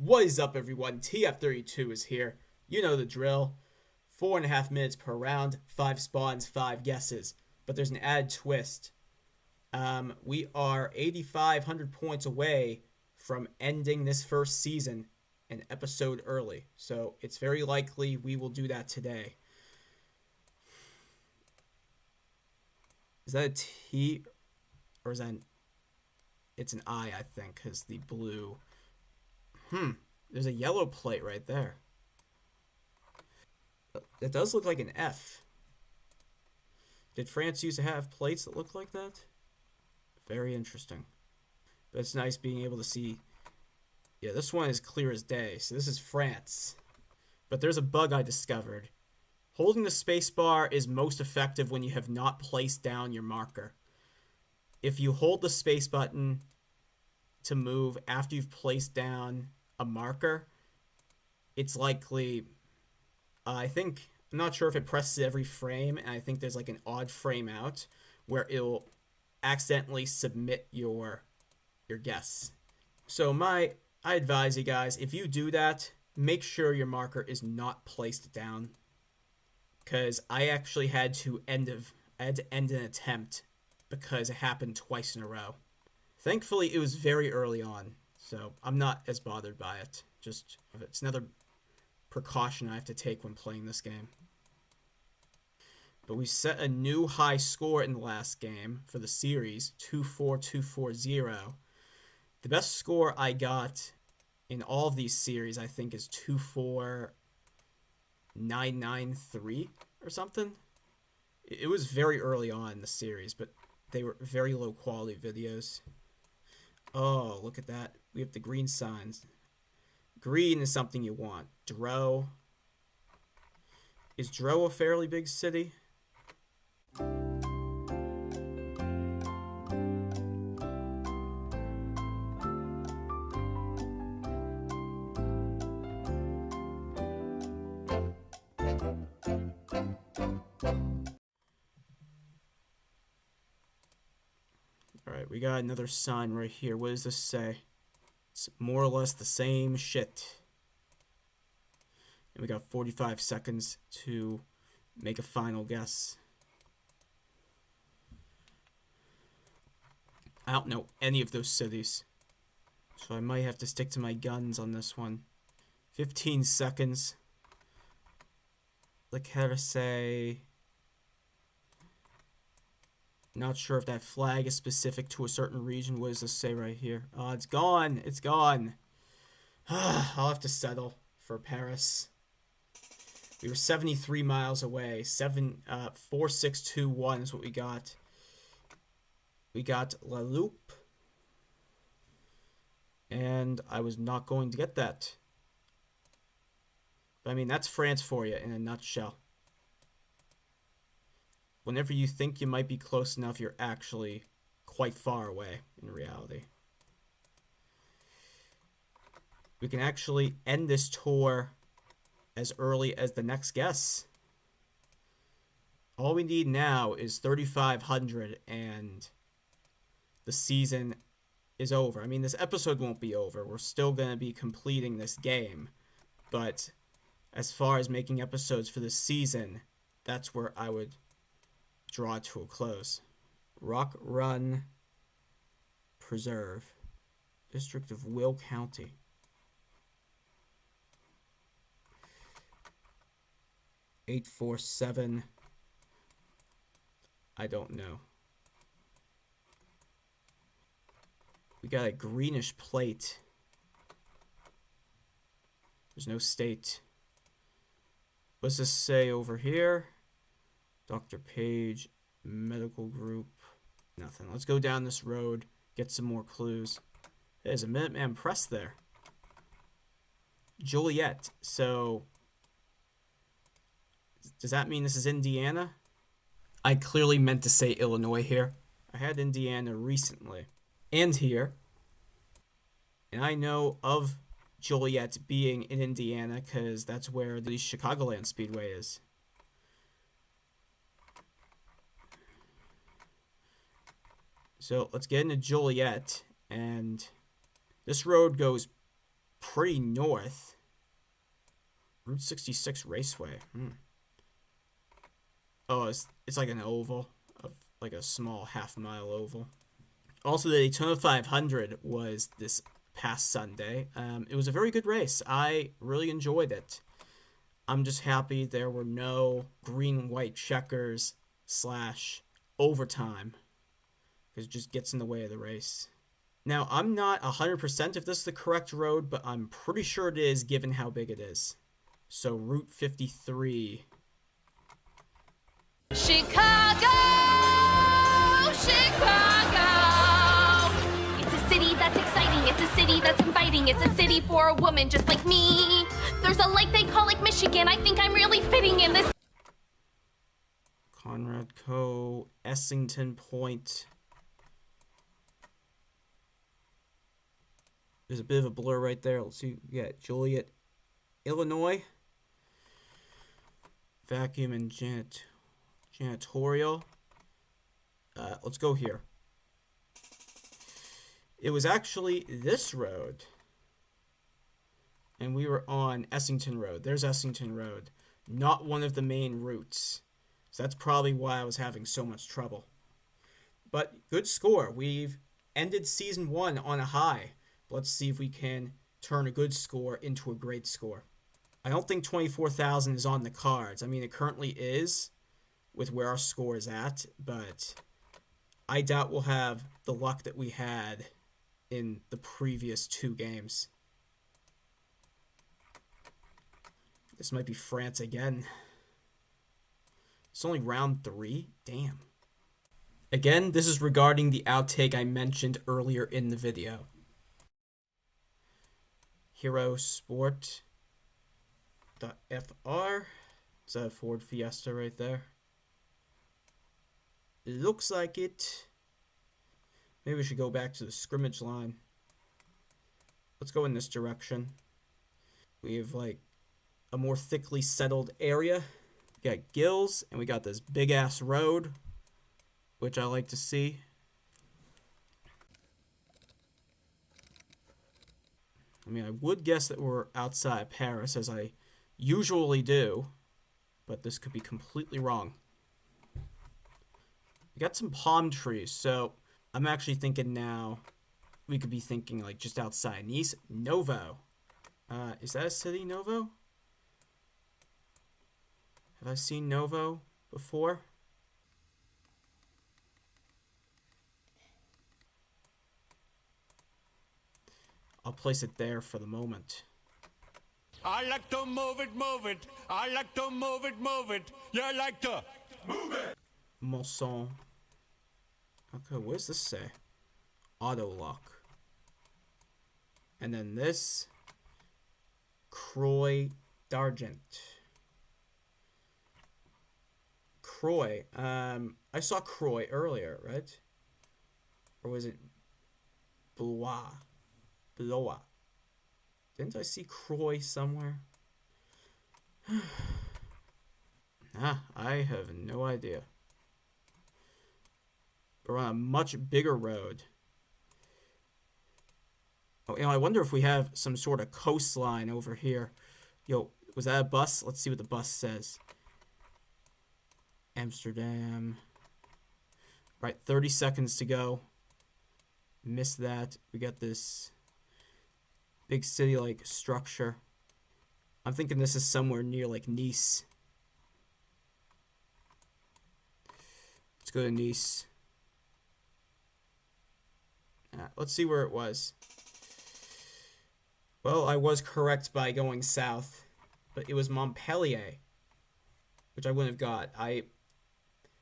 What is up, everyone? TF32 is here. You know the drill. 4.5 minutes per round, 5 spawns, 5 guesses. But there's an added twist. We are 8,500 points away from ending this first season an episode early. So it's very likely we will do that today. Is that a T or is that it's an I think, because the blue. There's a yellow plate right there. It does look like an F. Did France used to have plates that look like that? Very interesting. But it's nice being able to see. Yeah, this one is clear as day. So this is France. But there's a bug I discovered. Holding the spacebar is most effective when you have not placed down your marker. If you hold the space button to move after you've placed down a marker, it's likely, I'm not sure if it presses every frame, and I think there's like an odd frame out where it'll accidentally submit your guess. So I advise you guys, if you do that, make sure your marker is not placed down, because I actually had to end an attempt because it happened twice in a row. Thankfully, it was very early on, so I'm not as bothered by it. Just, it's another precaution I have to take when playing this game. But we set a new high score in the last game for the series, 24240. The best score I got in all of these series, I think, is 24993 or something. It was very early on in the series, but they were very low quality videos. Oh, look at that. We have the green signs. Green is something you want. Dro. Is Dro a fairly big city? Alright, we got another sign right here. What does this say? It's more or less the same shit. And we got 45 seconds to make a final guess. I don't know any of those cities, so I might have to stick to my guns on this one. 15 seconds. Like how to say... Not sure if that flag is specific to a certain region. What does this say right here? Oh, it's gone. It's gone. I'll have to settle for Paris. We were 73 miles away. 4621 is what we got. We got La Loupe. And I was not going to get that. But I mean, that's France for you in a nutshell. Whenever you think you might be close enough, you're actually quite far away in reality. We can actually end this tour as early as the next guess. All we need now is 3,500 and the season is over. I mean, this episode won't be over. We're still going to be completing this game. But as far as making episodes for this season, that's where I would draw it to a close. Rock Run Preserve, District of Will County. Ep.4. I don't know. We got a greenish plate. There's no state. What's this say over here? Dr. Page, medical group, nothing. Let's go down this road, get some more clues. There's a Minuteman Press there. Joliet. So, does that mean this is Indiana? I clearly meant to say Illinois here. I had Indiana recently. And here. And I know of Joliet being in Indiana because that's where the Chicagoland Speedway is. So let's get into Joliet, and this road goes pretty north. Route 66 Raceway. Oh, it's like an oval, of like a small half-mile oval. Also, the Daytona 500 was this past Sunday. It was a very good race. I really enjoyed it. I'm just happy there were no green-white checkers / overtime, because it just gets in the way of the race. Now, I'm not 100% if this is the correct road, but I'm pretty sure it is, given how big it is. So, Route 53. Chicago! Chicago! It's a city that's exciting, it's a city that's inviting, it's a city for a woman just like me. There's a lake they call Lake Michigan, I think I'm really fitting in this. Conrad Co., Essington Point. There's a bit of a blur right there. Let's see. We got Joliet, Illinois. Vacuum and janitorial. Let's go here. It was actually this road. And we were on Essington Road. There's Essington Road. Not one of the main routes. So that's probably why I was having so much trouble. But good score. We've ended season 1 on a high. Let's see if we can turn a good score into a great score. I don't think 24,000 is on the cards. I mean, it currently is with where our score is at, but I doubt we'll have the luck that we had in the previous 2 games. This might be France again. It's only round 3? Damn. Again, this is regarding the outtake I mentioned earlier in the video. Hero Sport .fr. Is that a Ford Fiesta right there? It looks like it. Maybe we should go back to the scrimmage line. Let's go in this direction. We have like a more thickly settled area. We got gills, and we got this big ass road, which I like to see. I mean, I would guess that we're outside Paris, as I usually do, but this could be completely wrong. We got some palm trees, so I'm actually thinking now we could be thinking like just outside Nice. Novo. Is that a city, Novo? Have I seen Novo before? I'll place it there for the moment. I like to move it, move it. I like to move it, move it. You like to move it. Monson. Okay, what does this say? Auto lock. And then this. Croix d'Argent. Croix. I saw Croix earlier, right? Or was it Blois? Blois. Didn't I see Croix somewhere? I have no idea. We're on a much bigger road. Oh, I wonder if we have some sort of coastline over here. Yo, was that a bus? Let's see what the bus says. Amsterdam. Right, 30 seconds to go. Missed that. We got this big city-like structure. I'm thinking this is somewhere near like Nice. Let's go to Nice. Let's see where it was. Well, I was correct by going south, but it was Montpellier, which I wouldn't have got.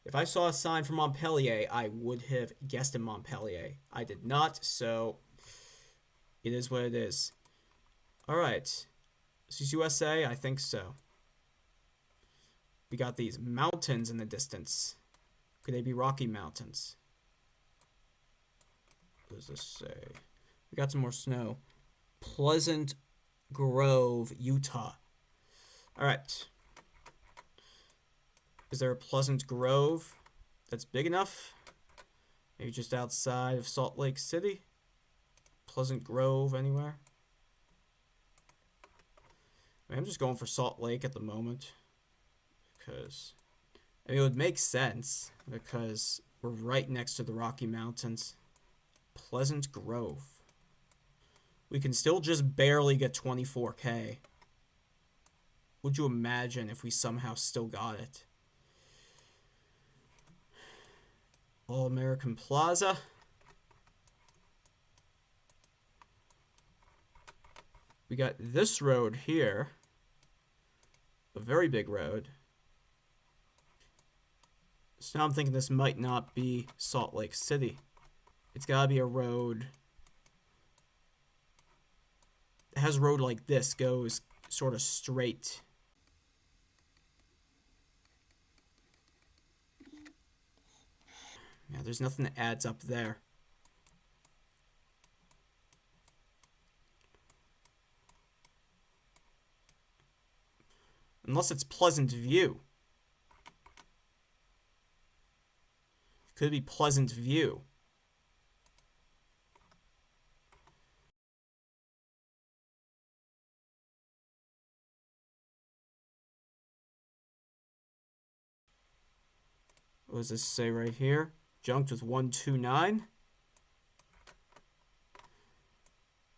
If I saw a sign for Montpellier, I would have guessed in Montpellier. I did not, so it is what it is. All right. This is USA? I think so. We got these mountains in the distance. Could they be Rocky Mountains? What does this say? We got some more snow. Pleasant Grove, Utah. All right. Is there a Pleasant Grove that's big enough? Maybe just outside of Salt Lake City? Pleasant Grove anywhere? I'm just going for Salt Lake at the moment. Because, I mean, it would make sense. Because we're right next to the Rocky Mountains. Pleasant Grove. We can still just barely get 24K. Would you imagine if we somehow still got it? All American Plaza. We got this road here. A very big road. So now I'm thinking this might not be Salt Lake City. It's gotta be a road. It has a road like this, goes sort of straight. Yeah, there's nothing that adds up there. Unless it's Pleasant View. Could be Pleasant View. What does this say right here? Junked with 129.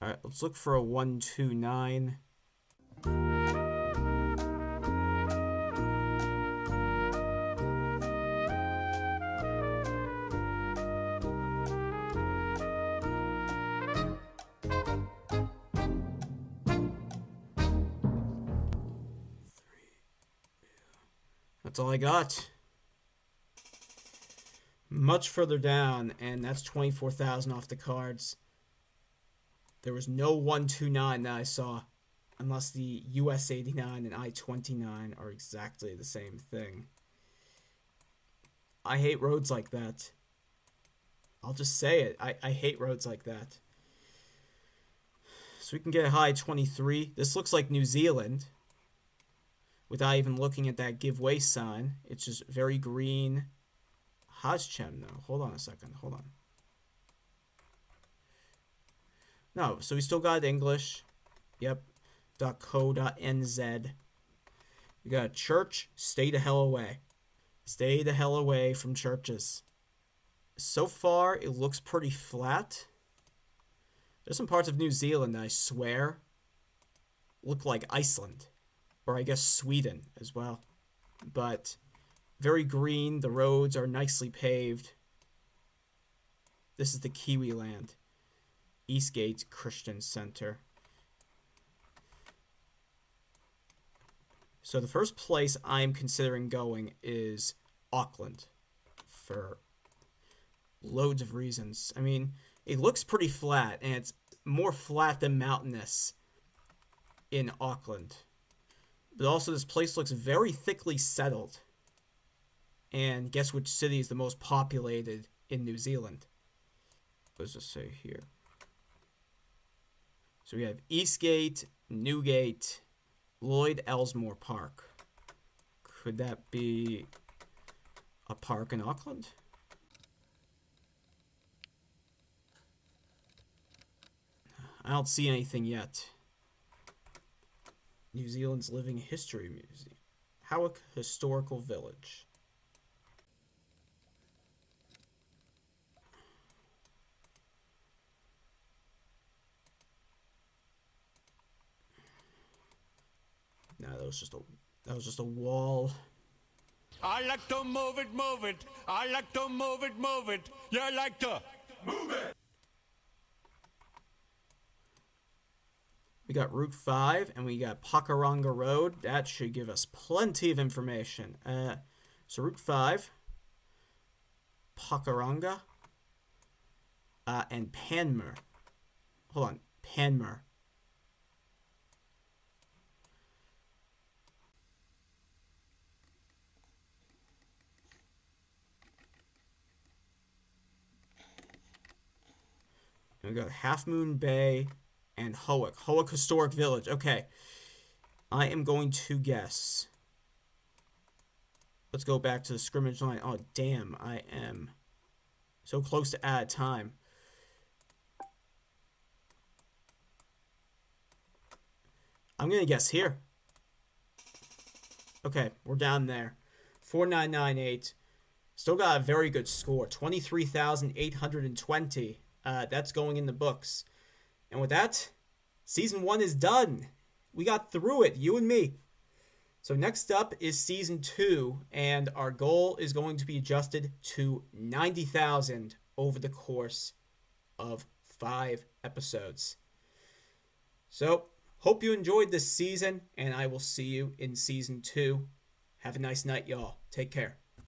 Alright, let's look for a 129. That's all I got. Much further down, and that's 24,000 off the cards. There was no 129 that I saw, unless the US 89 and I-29 are exactly the same thing. I hate roads like that. I'll just say it. I hate roads like that. So we can get a high 23. This looks like New Zealand. Without even looking at that giveaway sign. It's just very green. Hajchem, though. Hold on a second. Hold on. No, so we still got English. Yep. .co.nz. We got a church. Stay the hell away. Stay the hell away from churches. So far, it looks pretty flat. There's some parts of New Zealand that I swear look like Iceland. Or I guess Sweden as well. But very green. The roads are nicely paved. This is the Kiwi land. Eastgate Christian Center. So the first place I'm considering going is Auckland. For loads of reasons. I mean, it looks pretty flat. And it's more flat than mountainous in Auckland. But also this place looks very thickly settled. And guess which city is the most populated in New Zealand? What does it say here? So we have Eastgate, Newgate, Lloyd Elsmore Park. Could that be a park in Auckland? I don't see anything yet. New Zealand's Living History Museum. Howick Historical Village. Nah, that was just a wall. I like to move it, move it. I like to move it, move it. You like to move it. We got Route 5 and we got Pakuranga Road. That should give us plenty of information. So Route 5, Pakuranga, and Panmure. Hold on, Panmure. And we got Half Moon Bay and Howick. Howick Historic Village. Okay. I am going to guess. Let's go back to the scrimmage line. Oh, damn. I am so close to out of time. I'm going to guess here. Okay, we're down there. 4998. Still got a very good score. 23,820. That's going in the books. And with that, season 1 is done. We got through it, you and me. So next up is season 2, and our goal is going to be adjusted to 90,000 over the course of 5 episodes. So, hope you enjoyed this season, and I will see you in season 2. Have a nice night, y'all. Take care.